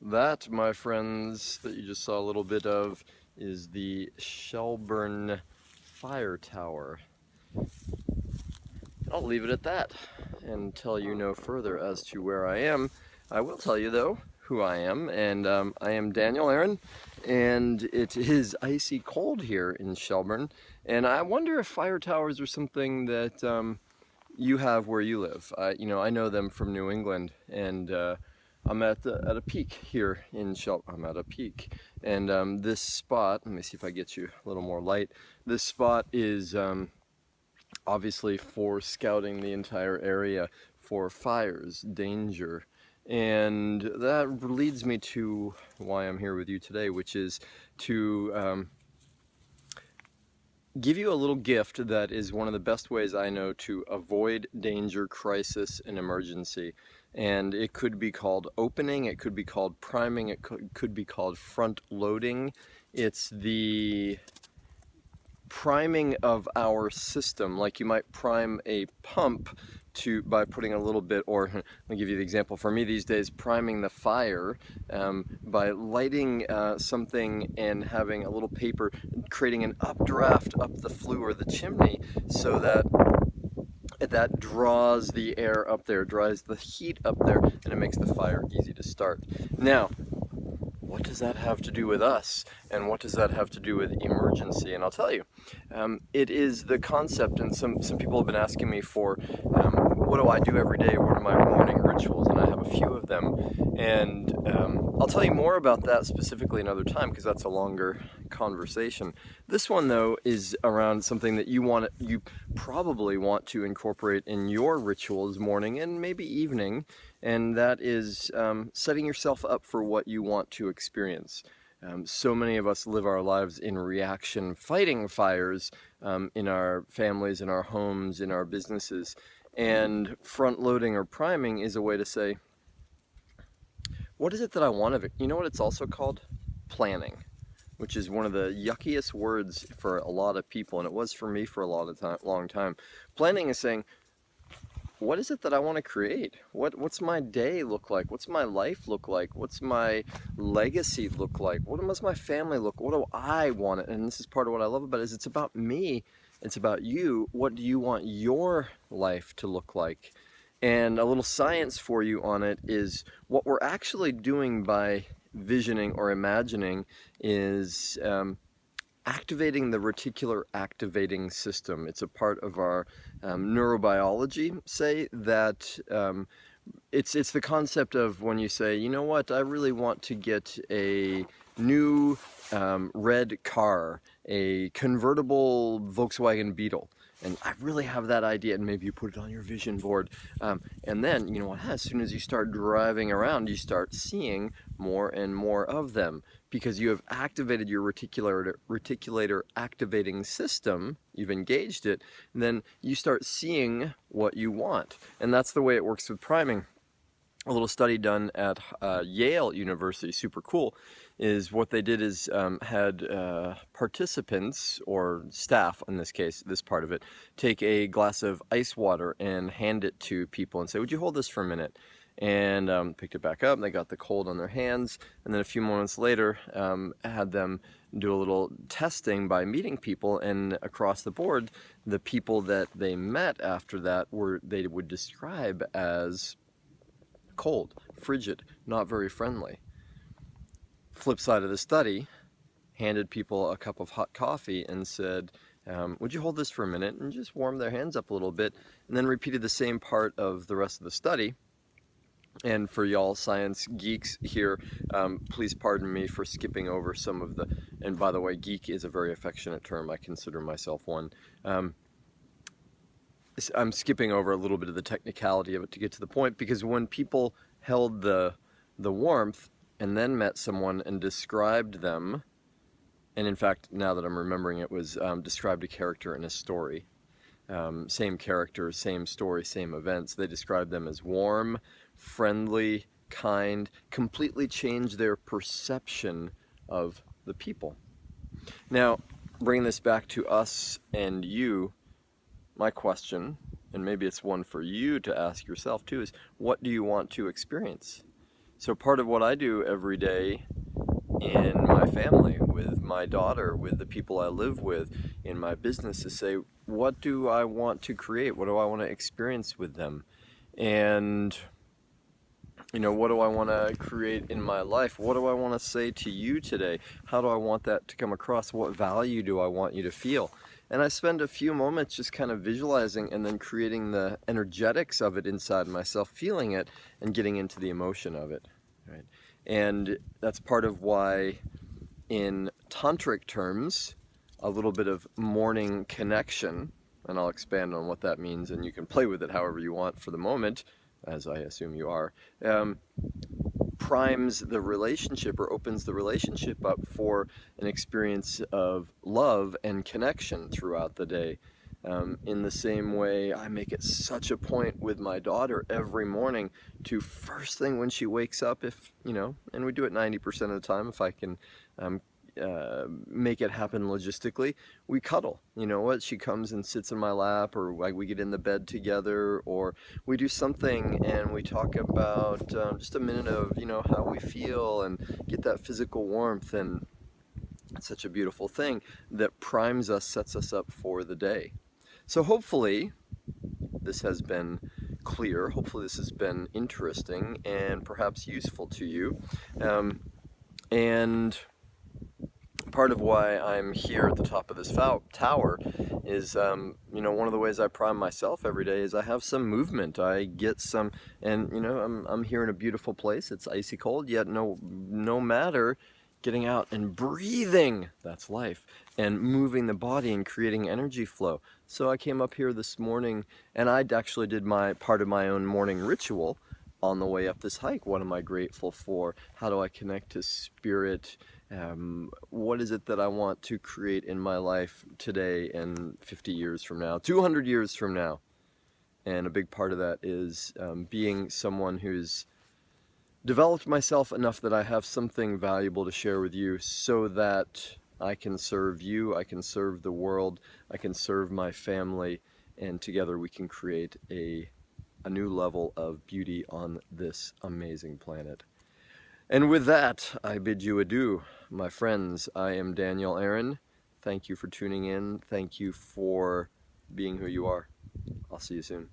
That, my friends, that you just saw a little bit of is the Shelburne Fire Tower. I'll leave it at that and tell you no further as to where I am. I will tell you, though, who I am, and I am Daniel Aaron, and it is icy cold here in Shelburne, and I wonder if fire towers are something that you have where you live. I know them from New England, and I'm at a peak here in Shelburne. I'm at a peak, and this spot. Let me see if I get you a little more light. This spot is obviously for scouting the entire area for fires, danger. And that leads me to why I'm here with you today, which is to give you a little gift that is one of the best ways I know to avoid danger, crisis, and emergency. And it could be called opening, it could be called priming, it could be called front loading. It's the priming of our system, like you might prime a pump by putting a little bit, or I'll give you the example for me these days, priming the fire by lighting something and having a little paper, creating an updraft up the flue or the chimney so that draws the air up there, draws the heat up there, and it makes the fire easy to start. Now, what does that have to do with us? And what does that have to do with emergency? And I'll tell you, it is the concept, and some people have been asking me for, what do I do every day? What are my morning rituals? And I have a few of them. And I'll tell you more about that specifically another time, because that's a longer conversation. This one, though, is around something that you probably want to incorporate in your rituals, morning and maybe evening, and that is setting yourself up for what you want to experience. So many of us live our lives in reaction, fighting fires in our families, in our homes, in our businesses, and front loading or priming is a way to say, what is it that I want of it? You know what it's also called? Planning, which is one of the yuckiest words for a lot of people, and it was for me for a long time. Planning is saying, what is it that I want to create? What's my day look like? What's my life look like? What's my legacy look like? What does my family look? What do I want it? And this is part of what I love about it, is it's about me. It's about you. What do you want your life to look like? And a little science for you on it is what we're actually doing by visioning or imagining is activating the reticular activating system. It's a part of our neurobiology, say, that it's the concept of when you say, you know what, I really want to get a new red car, a convertible Volkswagen Beetle. And I really have that idea, and maybe you put it on your vision board. And then, you know what, as soon as you start driving around, you start seeing more and more of them because you have activated your reticulator activating system, you've engaged it, and then you start seeing what you want. And that's the way it works with priming. A little study done at Yale University, super cool, is what they did is had participants, or staff in this case, this part of it, take a glass of ice water and hand it to people and say, would you hold this for a minute? And picked it back up, and they got the cold on their hands, and then a few moments later had them do a little testing by meeting people, and across the board, the people that they met after that they would describe as cold, frigid, not very friendly. Flip side of the study, handed people a cup of hot coffee and said, would you hold this for a minute, and just warm their hands up a little bit, and then repeated the same part of the rest of the study. And for y'all science geeks here, please pardon me for skipping over some of the, and by the way, geek is a very affectionate term, I consider myself one. I'm skipping over a little bit of the technicality of it to get to the point, because when people held the warmth and then met someone and described them, and in fact, now that I'm remembering, it was described a character in a story. Same character, same story, same events. They described them as warm, friendly, kind, completely changed their perception of the people. Now, bring this back to us and you. My question, and maybe it's one for you to ask yourself too, is what do you want to experience? So part of what I do every day in my family, with my daughter, with the people I live with, in my business, is say, what do I want to create? What do I want to experience with them? And what do I want to create in my life? What do I want to say to you today? How do I want that to come across? What value do I want you to feel? And I spend a few moments just kind of visualizing and then creating the energetics of it inside myself, feeling it and getting into the emotion of it, right? And that's part of why, in tantric terms, a little bit of morning connection, and I'll expand on what that means, and you can play with it however you want for the moment, as I assume you are, um, primes the relationship or opens the relationship up for an experience of love and connection throughout the day. In the same way, I make it such a point with my daughter every morning to, first thing when she wakes up, and we do it 90% of the time if I can um, make it happen logistically, we cuddle. You know what? She comes and sits in my lap, or like we get in the bed together, or we do something and we talk about just a minute of how we feel and get that physical warmth. And it's such a beautiful thing that primes us, sets us up for the day. So hopefully this has been clear. Hopefully this has been interesting and perhaps useful to you. And part of why I'm here at the top of this tower is, one of the ways I prime myself every day is I have some movement. I get some, and I'm here in a beautiful place. It's icy cold, yet no matter, getting out and breathing, that's life, and moving the body and creating energy flow. So I came up here this morning, and I actually did my part of my own morning ritual on the way up this hike. What am I grateful for? How do I connect to spirit? What is it that I want to create in my life today and 50 years from now, 200 years from now? And a big part of that is being someone who's developed myself enough that I have something valuable to share with you, so that I can serve you, I can serve the world, I can serve my family, and together we can create a new level of beauty on this amazing planet. And with that, I bid you adieu, my friends. I am Daniel Aaron. Thank you for tuning in. Thank you for being who you are. I'll see you soon.